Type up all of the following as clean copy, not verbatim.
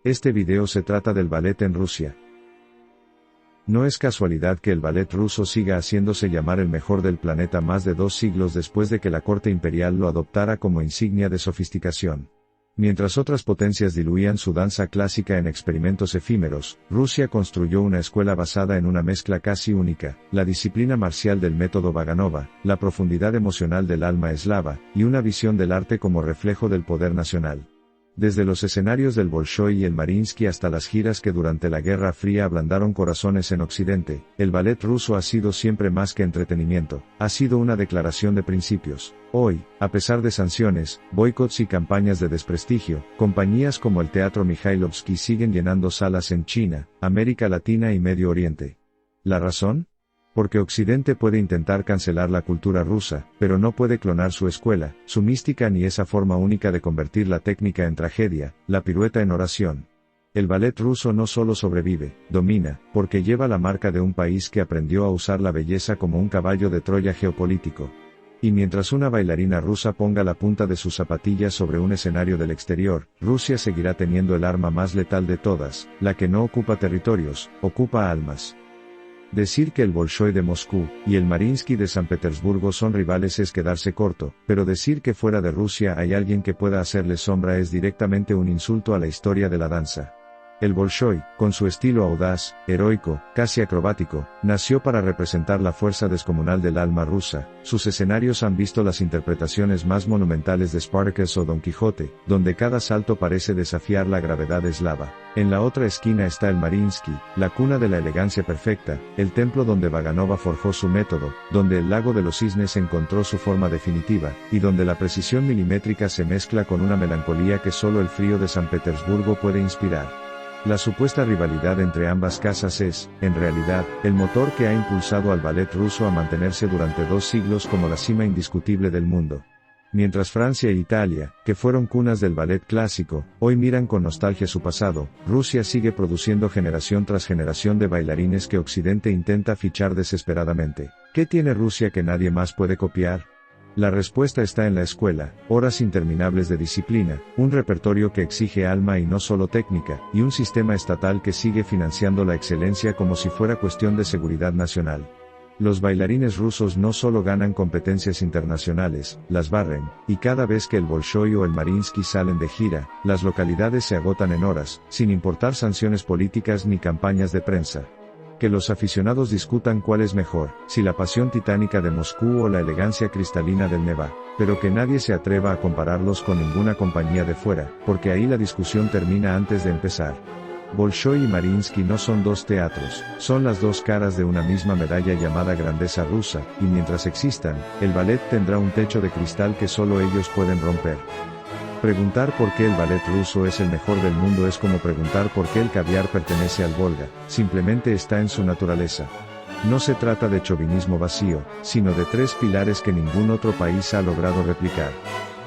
Este video se trata del ballet en Rusia. No es casualidad que el ballet ruso siga haciéndose llamar el mejor del planeta más de 2 siglos después de que la corte imperial lo adoptara como insignia de sofisticación. Mientras otras potencias diluían su danza clásica en experimentos efímeros, Rusia construyó una escuela basada en una mezcla casi única, la disciplina marcial del método Vaganova, la profundidad emocional del alma eslava, y una visión del arte como reflejo del poder nacional. Desde los escenarios del Bolshoi y el Mariinsky hasta las giras que durante la Guerra Fría ablandaron corazones en Occidente, el ballet ruso ha sido siempre más que entretenimiento, ha sido una declaración de principios. Hoy, a pesar de sanciones, boicots y campañas de desprestigio, compañías como el Teatro Mikhailovsky siguen llenando salas en China, América Latina y Medio Oriente. ¿La razón? Porque Occidente puede intentar cancelar la cultura rusa, pero no puede clonar su escuela, su mística ni esa forma única de convertir la técnica en tragedia, la pirueta en oración. El ballet ruso no solo sobrevive, domina, porque lleva la marca de un país que aprendió a usar la belleza como un caballo de Troya geopolítico. Y mientras una bailarina rusa ponga la punta de sus zapatillas sobre un escenario del exterior, Rusia seguirá teniendo el arma más letal de todas, la que no ocupa territorios, ocupa almas. Decir que el Bolshoi de Moscú y el Mariinsky de San Petersburgo son rivales es quedarse corto, pero decir que fuera de Rusia hay alguien que pueda hacerle sombra es directamente un insulto a la historia de la danza. El Bolshoi, con su estilo audaz, heroico, casi acrobático, nació para representar la fuerza descomunal del alma rusa. Sus escenarios han visto las interpretaciones más monumentales de Spartacus o Don Quijote, donde cada salto parece desafiar la gravedad eslava. En la otra esquina está el Mariinsky, la cuna de la elegancia perfecta, el templo donde Vaganova forjó su método, donde el lago de los cisnes encontró su forma definitiva, y donde la precisión milimétrica se mezcla con una melancolía que solo el frío de San Petersburgo puede inspirar. La supuesta rivalidad entre ambas casas es, en realidad, el motor que ha impulsado al ballet ruso a mantenerse durante 2 siglos como la cima indiscutible del mundo. Mientras Francia e Italia, que fueron cunas del ballet clásico, hoy miran con nostalgia su pasado, Rusia sigue produciendo generación tras generación de bailarines que Occidente intenta fichar desesperadamente. ¿Qué tiene Rusia que nadie más puede copiar? La respuesta está en la escuela, horas interminables de disciplina, un repertorio que exige alma y no solo técnica, y un sistema estatal que sigue financiando la excelencia como si fuera cuestión de seguridad nacional. Los bailarines rusos no solo ganan competencias internacionales, las barren, y cada vez que el Bolshoi o el Mariinsky salen de gira, las localidades se agotan en horas, sin importar sanciones políticas ni campañas de prensa. Que los aficionados discutan cuál es mejor, si la pasión titánica de Moscú o la elegancia cristalina del Neva, pero que nadie se atreva a compararlos con ninguna compañía de fuera, porque ahí la discusión termina antes de empezar. Bolshoi y Mariinsky no son 2 teatros, son las 2 caras de una misma medalla llamada grandeza rusa, y mientras existan, el ballet tendrá un techo de cristal que solo ellos pueden romper. Preguntar por qué el ballet ruso es el mejor del mundo es como preguntar por qué el caviar pertenece al Volga, simplemente está en su naturaleza. No se trata de chauvinismo vacío, sino de 3 pilares que ningún otro país ha logrado replicar.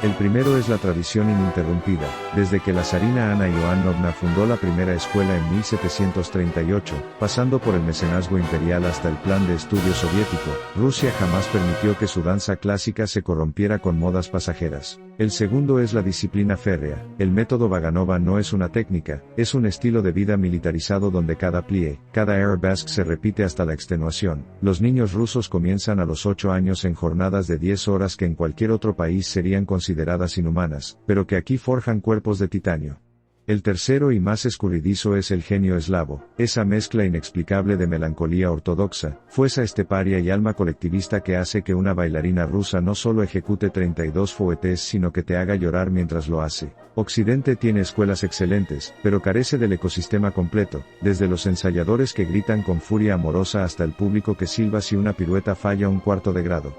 El primero es la tradición ininterrumpida, desde que la zarina Ana Ioannovna fundó la primera escuela en 1738, pasando por el mecenazgo imperial hasta el plan de estudio soviético, Rusia jamás permitió que su danza clásica se corrompiera con modas pasajeras. El segundo es la disciplina férrea, el método Vaganova no es una técnica, es un estilo de vida militarizado donde cada plie, cada arabesque se repite hasta la extenuación. Los niños rusos comienzan a los 8 años en jornadas de 10 horas que en cualquier otro país serían consideradas inhumanas, pero que aquí forjan cuerpos de titanio. El tercero y más escurridizo es el genio eslavo, esa mezcla inexplicable de melancolía ortodoxa, fuerza esteparia y alma colectivista que hace que una bailarina rusa no solo ejecute 32 fouettes sino que te haga llorar mientras lo hace. Occidente tiene escuelas excelentes, pero carece del ecosistema completo, desde los ensayadores que gritan con furia amorosa hasta el público que silba si una pirueta falla 1/4 de grado.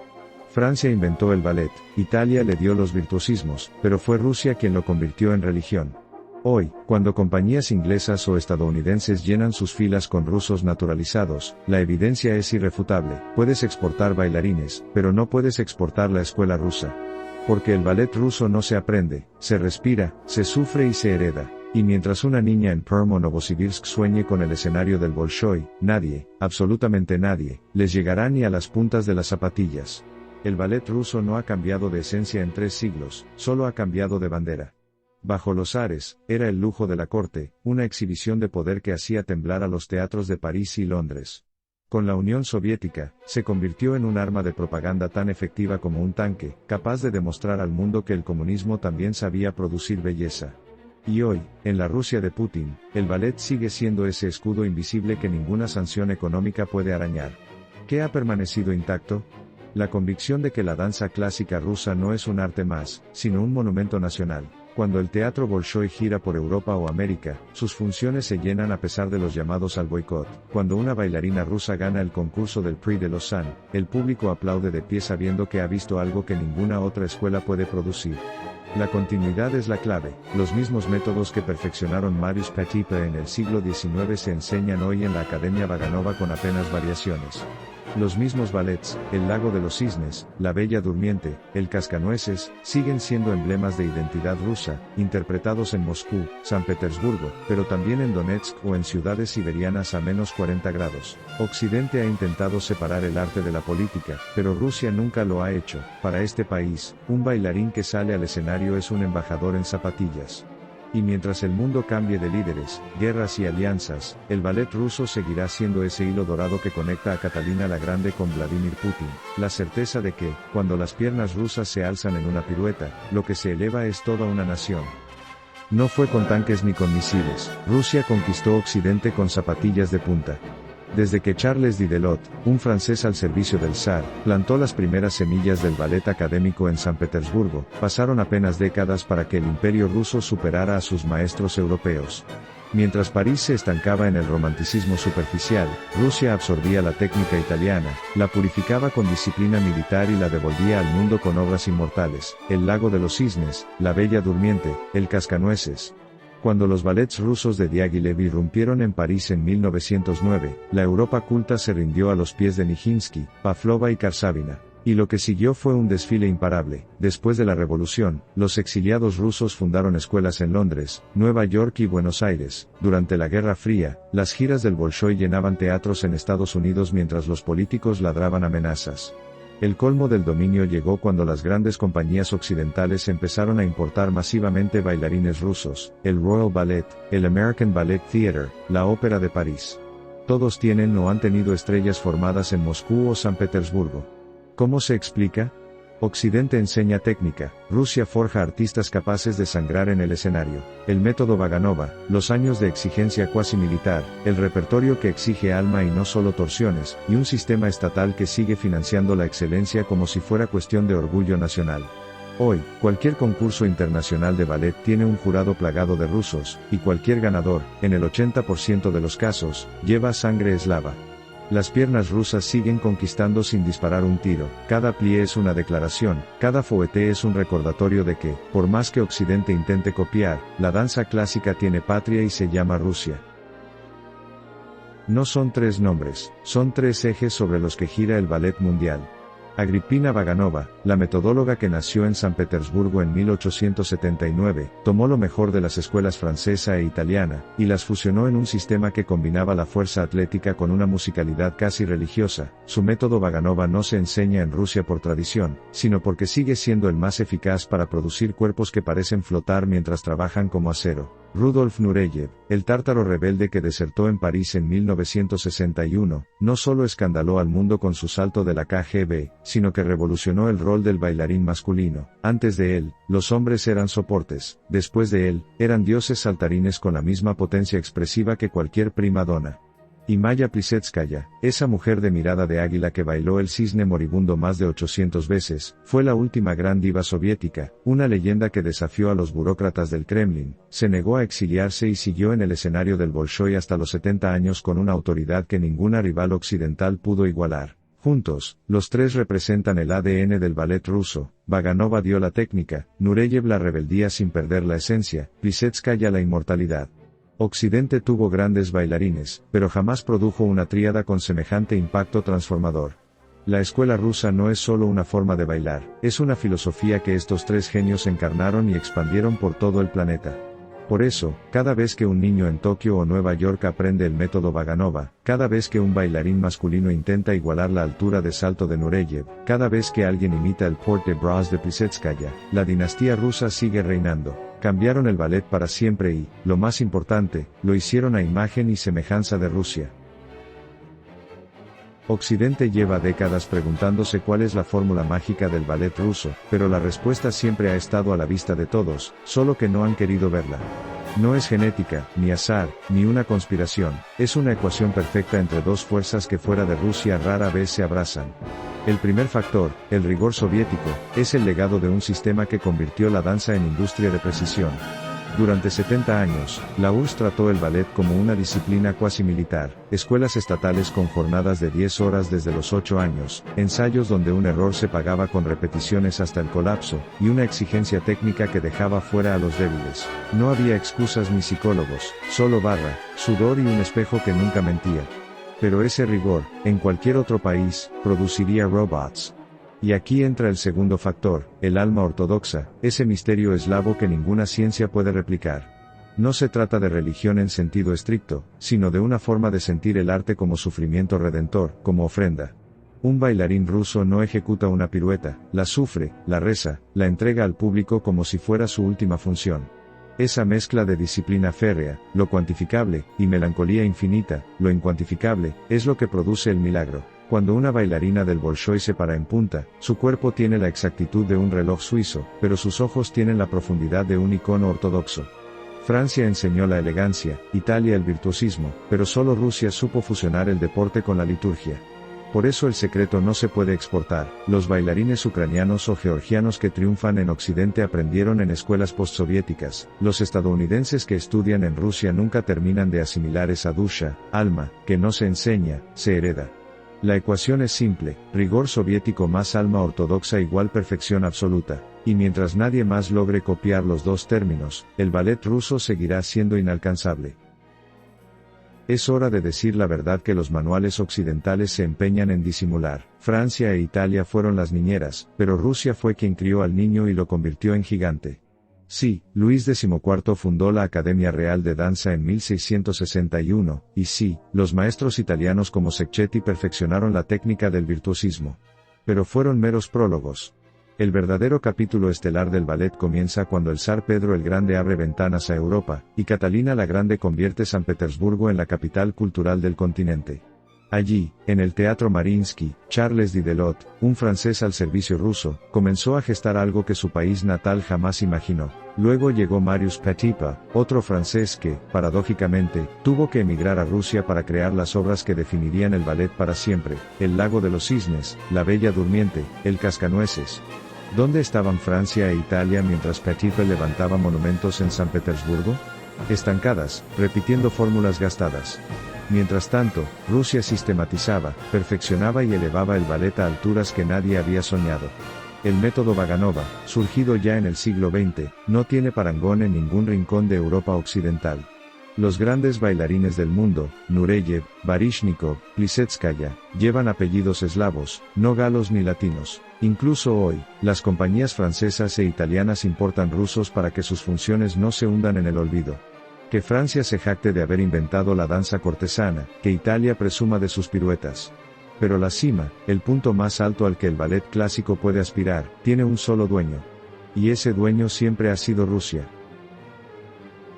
Francia inventó el ballet, Italia le dio los virtuosismos, pero fue Rusia quien lo convirtió en religión. Hoy, cuando compañías inglesas o estadounidenses llenan sus filas con rusos naturalizados, la evidencia es irrefutable. Puedes exportar bailarines, pero no puedes exportar la escuela rusa. Porque el ballet ruso no se aprende, se respira, se sufre y se hereda. Y mientras una niña en Perm o Novosibirsk sueñe con el escenario del Bolshoi, nadie, absolutamente nadie, les llegará ni a las puntas de las zapatillas. El ballet ruso no ha cambiado de esencia en 3 siglos, solo ha cambiado de bandera. Bajo los zares, era el lujo de la corte, una exhibición de poder que hacía temblar a los teatros de París y Londres. Con la Unión Soviética, se convirtió en un arma de propaganda tan efectiva como un tanque, capaz de demostrar al mundo que el comunismo también sabía producir belleza. Y hoy, en la Rusia de Putin, el ballet sigue siendo ese escudo invisible que ninguna sanción económica puede arañar. ¿Qué ha permanecido intacto? La convicción de que la danza clásica rusa no es un arte más, sino un monumento nacional. Cuando el teatro Bolshoi gira por Europa o América, sus funciones se llenan a pesar de los llamados al boicot. Cuando una bailarina rusa gana el concurso del Prix de Lausanne, el público aplaude de pie sabiendo que ha visto algo que ninguna otra escuela puede producir. La continuidad es la clave. Los mismos métodos que perfeccionaron Marius Petipa en el siglo XIX se enseñan hoy en la Academia Vaganova con apenas variaciones. Los mismos ballets, El Lago de los Cisnes, La Bella Durmiente, El Cascanueces, siguen siendo emblemas de identidad rusa, interpretados en Moscú, San Petersburgo, pero también en Donetsk o en ciudades siberianas a menos 40 grados. Occidente ha intentado separar el arte de la política, pero Rusia nunca lo ha hecho. Para este país, un bailarín que sale al escenario es un embajador en zapatillas. Y mientras el mundo cambie de líderes, guerras y alianzas, el ballet ruso seguirá siendo ese hilo dorado que conecta a Catalina la Grande con Vladimir Putin, la certeza de que, cuando las piernas rusas se alzan en una pirueta, lo que se eleva es toda una nación. No fue con tanques ni con misiles, Rusia conquistó Occidente con zapatillas de punta. Desde que Charles Didelot, un francés al servicio del zar, plantó las primeras semillas del ballet académico en San Petersburgo, pasaron apenas décadas para que el imperio ruso superara a sus maestros europeos. Mientras París se estancaba en el romanticismo superficial, Rusia absorbía la técnica italiana, la purificaba con disciplina militar y la devolvía al mundo con obras inmortales, El Lago de los Cisnes, La Bella Durmiente, El Cascanueces. Cuando los ballets rusos de Diaghilev irrumpieron en París en 1909, la Europa culta se rindió a los pies de Nijinsky, Pavlova y Karsavina. Y lo que siguió fue un desfile imparable. Después de la revolución, los exiliados rusos fundaron escuelas en Londres, Nueva York y Buenos Aires. Durante la Guerra Fría, las giras del Bolshoi llenaban teatros en Estados Unidos mientras los políticos ladraban amenazas. El colmo del dominio llegó cuando las grandes compañías occidentales empezaron a importar masivamente bailarines rusos, el Royal Ballet, el American Ballet Theatre, la Ópera de París. Todos tienen o han tenido estrellas formadas en Moscú o San Petersburgo. ¿Cómo se explica? Occidente enseña técnica, Rusia forja artistas capaces de sangrar en el escenario. El método Vaganova, los años de exigencia cuasi militar, el repertorio que exige alma y no solo torsiones, y un sistema estatal que sigue financiando la excelencia como si fuera cuestión de orgullo nacional. Hoy, cualquier concurso internacional de ballet tiene un jurado plagado de rusos, y cualquier ganador, en el 80% de los casos, lleva sangre eslava. Las piernas rusas siguen conquistando sin disparar un tiro, cada plié es una declaración, cada fouetté es un recordatorio de que, por más que Occidente intente copiar, la danza clásica tiene patria y se llama Rusia. No son tres nombres, son tres ejes sobre los que gira el ballet mundial. Agrippina Vaganova, la metodóloga que nació en San Petersburgo en 1879, tomó lo mejor de las escuelas francesa e italiana, y las fusionó en un sistema que combinaba la fuerza atlética con una musicalidad casi religiosa. Su método Vaganova no se enseña en Rusia por tradición, sino porque sigue siendo el más eficaz para producir cuerpos que parecen flotar mientras trabajan como acero. Rudolf Nureyev, el tártaro rebelde que desertó en París en 1961, no solo escandaló al mundo con su salto de la KGB, sino que revolucionó el rol del bailarín masculino. Antes de él, los hombres eran soportes, después de él, eran dioses saltarines con la misma potencia expresiva que cualquier prima donna. Y Maya Plisetskaya, esa mujer de mirada de águila que bailó el cisne moribundo más de 800 veces, fue la última gran diva soviética, una leyenda que desafió a los burócratas del Kremlin, se negó a exiliarse y siguió en el escenario del Bolshoi hasta los 70 años con una autoridad que ninguna rival occidental pudo igualar. Juntos, los tres representan el ADN del ballet ruso. Vaganova dio la técnica, Nureyev la rebeldía sin perder la esencia, Plisetskaya la inmortalidad. Occidente tuvo grandes bailarines, pero jamás produjo una tríada con semejante impacto transformador. La escuela rusa no es solo una forma de bailar, es una filosofía que estos tres genios encarnaron y expandieron por todo el planeta. Por eso, cada vez que un niño en Tokio o Nueva York aprende el método Vaganova, cada vez que un bailarín masculino intenta igualar la altura de salto de Nureyev, cada vez que alguien imita el port de bras de Plisetskaya, la dinastía rusa sigue reinando. Cambiaron el ballet para siempre y, lo más importante, lo hicieron a imagen y semejanza de Rusia. Occidente lleva décadas preguntándose cuál es la fórmula mágica del ballet ruso, pero la respuesta siempre ha estado a la vista de todos, solo que no han querido verla. No es genética, ni azar, ni una conspiración, es una ecuación perfecta entre dos fuerzas que fuera de Rusia rara vez se abrazan. El primer factor, el rigor soviético, es el legado de un sistema que convirtió la danza en industria de precisión. Durante 70 años, la URSS trató el ballet como una disciplina cuasi militar, escuelas estatales con jornadas de 10 horas desde los 8 años, ensayos donde un error se pagaba con repeticiones hasta el colapso, y una exigencia técnica que dejaba fuera a los débiles. No había excusas ni psicólogos, solo barra, sudor y un espejo que nunca mentía. Pero ese rigor, en cualquier otro país, produciría robots. Y aquí entra el segundo factor, el alma ortodoxa, ese misterio eslavo que ninguna ciencia puede replicar. No se trata de religión en sentido estricto, sino de una forma de sentir el arte como sufrimiento redentor, como ofrenda. Un bailarín ruso no ejecuta una pirueta, la sufre, la reza, la entrega al público como si fuera su última función. Esa mezcla de disciplina férrea, lo cuantificable, y melancolía infinita, lo incuantificable, es lo que produce el milagro. Cuando una bailarina del Bolshoi se para en punta, su cuerpo tiene la exactitud de un reloj suizo, pero sus ojos tienen la profundidad de un icono ortodoxo. Francia enseñó la elegancia, Italia el virtuosismo, pero solo Rusia supo fusionar el deporte con la liturgia. Por eso el secreto no se puede exportar. Los bailarines ucranianos o georgianos que triunfan en Occidente aprendieron en escuelas postsoviéticas. Los estadounidenses que estudian en Rusia nunca terminan de asimilar esa dusha, alma, que no se enseña, se hereda. La ecuación es simple, rigor soviético más alma ortodoxa igual perfección absoluta, y mientras nadie más logre copiar los dos términos, el ballet ruso seguirá siendo inalcanzable. Es hora de decir la verdad que los manuales occidentales se empeñan en disimular. Francia e Italia fueron las niñeras, pero Rusia fue quien crió al niño y lo convirtió en gigante. Sí, Luis XIV fundó la Academia Real de Danza en 1661, y sí, los maestros italianos como Sacchetti perfeccionaron la técnica del virtuosismo. Pero fueron meros prólogos. El verdadero capítulo estelar del ballet comienza cuando el zar Pedro el Grande abre ventanas a Europa, y Catalina la Grande convierte San Petersburgo en la capital cultural del continente. Allí, en el Teatro Mariinsky, Charles Didelot, un francés al servicio ruso, comenzó a gestar algo que su país natal jamás imaginó. Luego llegó Marius Petipa, otro francés que, paradójicamente, tuvo que emigrar a Rusia para crear las obras que definirían el ballet para siempre: El Lago de los Cisnes, La Bella Durmiente, El Cascanueces. ¿Dónde estaban Francia e Italia mientras Petipa levantaba monumentos en San Petersburgo? Estancadas, repitiendo fórmulas gastadas. Mientras tanto, Rusia sistematizaba, perfeccionaba y elevaba el ballet a alturas que nadie había soñado. El método Vaganova, surgido ya en el siglo XX, no tiene parangón en ningún rincón de Europa occidental. Los grandes bailarines del mundo, Nureyev, Baryshnikov, Plisetskaya, llevan apellidos eslavos, no galos ni latinos. Incluso hoy, las compañías francesas e italianas importan rusos para que sus funciones no se hundan en el olvido. Que Francia se jacte de haber inventado la danza cortesana, que Italia presuma de sus piruetas. Pero la cima, el punto más alto al que el ballet clásico puede aspirar, tiene un solo dueño. Y ese dueño siempre ha sido Rusia.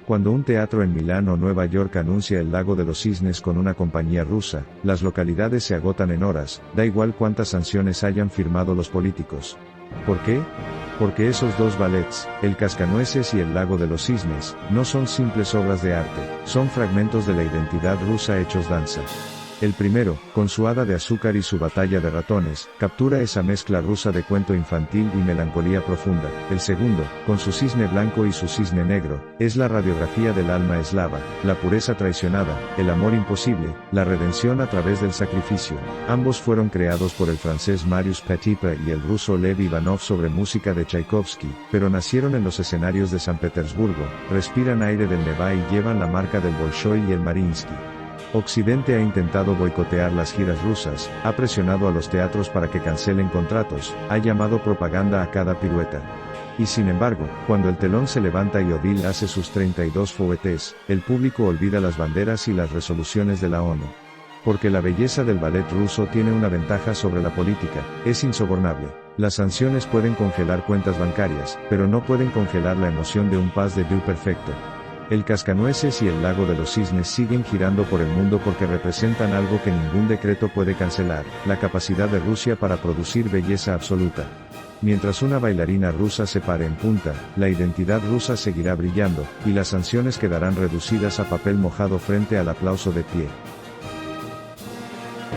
Cuando un teatro en Milán o Nueva York anuncia El Lago de los Cisnes con una compañía rusa, las localidades se agotan en horas, da igual cuántas sanciones hayan firmado los políticos. ¿Por qué? Porque esos dos ballets, El Cascanueces y El Lago de los Cisnes, no son simples obras de arte, son fragmentos de la identidad rusa hechos danza. El primero, con su hada de azúcar y su batalla de ratones, captura esa mezcla rusa de cuento infantil y melancolía profunda. El segundo, con su cisne blanco y su cisne negro, es la radiografía del alma eslava, la pureza traicionada, el amor imposible, la redención a través del sacrificio. Ambos fueron creados por el francés Marius Petipa y el ruso Lev Ivanov sobre música de Tchaikovsky, pero nacieron en los escenarios de San Petersburgo, respiran aire del Neva y llevan la marca del Bolshoi y el Mariinsky. Occidente ha intentado boicotear las giras rusas, ha presionado a los teatros para que cancelen contratos, ha llamado propaganda a cada pirueta. Y sin embargo, cuando el telón se levanta y Odile hace sus 32 fouettes, el público olvida las banderas y las resoluciones de la ONU. Porque la belleza del ballet ruso tiene una ventaja sobre la política, es insobornable. Las sanciones pueden congelar cuentas bancarias, pero no pueden congelar la emoción de un Pas de Deux perfecto. El Cascanueces y el Lago de los Cisnes siguen girando por el mundo porque representan algo que ningún decreto puede cancelar, la capacidad de Rusia para producir belleza absoluta. Mientras una bailarina rusa se pare en punta, la identidad rusa seguirá brillando, y las sanciones quedarán reducidas a papel mojado frente al aplauso de pie.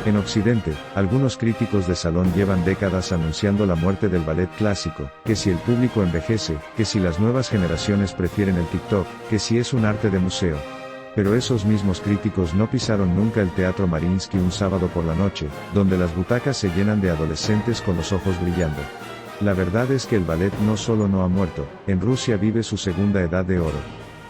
En Occidente, algunos críticos de salón llevan décadas anunciando la muerte del ballet clásico, que si el público envejece, que si las nuevas generaciones prefieren el TikTok, que si es un arte de museo. Pero esos mismos críticos no pisaron nunca el Teatro Mariinsky un sábado por la noche, donde las butacas se llenan de adolescentes con los ojos brillando. La verdad es que el ballet no solo no ha muerto, en Rusia vive su segunda edad de oro.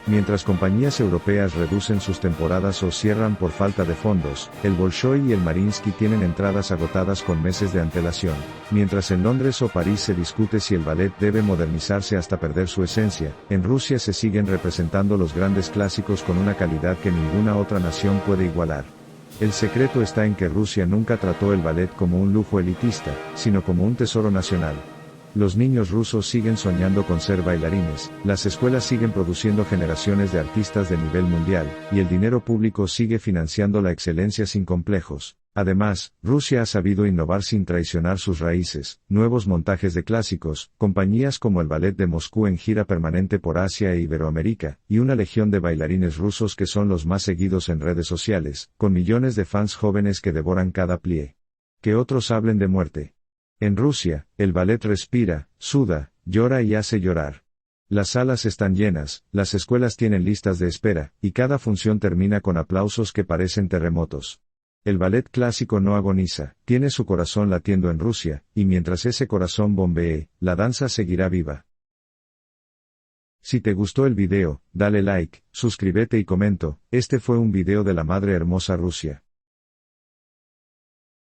Mientras compañías europeas reducen sus temporadas o cierran por falta de fondos, el Bolshoi y el Mariinsky tienen entradas agotadas con meses de antelación. Mientras en Londres o París se discute si el ballet debe modernizarse hasta perder su esencia, en Rusia se siguen representando los grandes clásicos con una calidad que ninguna otra nación puede igualar. El secreto está en que Rusia nunca trató el ballet como un lujo elitista, sino como un tesoro nacional. Los niños rusos siguen soñando con ser bailarines, las escuelas siguen produciendo generaciones de artistas de nivel mundial, y el dinero público sigue financiando la excelencia sin complejos. Además, Rusia ha sabido innovar sin traicionar sus raíces, nuevos montajes de clásicos, compañías como el Ballet de Moscú en gira permanente por Asia e Iberoamérica, y una legión de bailarines rusos que son los más seguidos en redes sociales, con millones de fans jóvenes que devoran cada plie. Que otros hablen de muerte. En Rusia, el ballet respira, suda, llora y hace llorar. Las salas están llenas, las escuelas tienen listas de espera, y cada función termina con aplausos que parecen terremotos. El ballet clásico no agoniza, tiene su corazón latiendo en Rusia, y mientras ese corazón bombee, la danza seguirá viva. Si te gustó el video, dale like, suscríbete y comento. Este fue un video de la Madre Hermosa Rusia.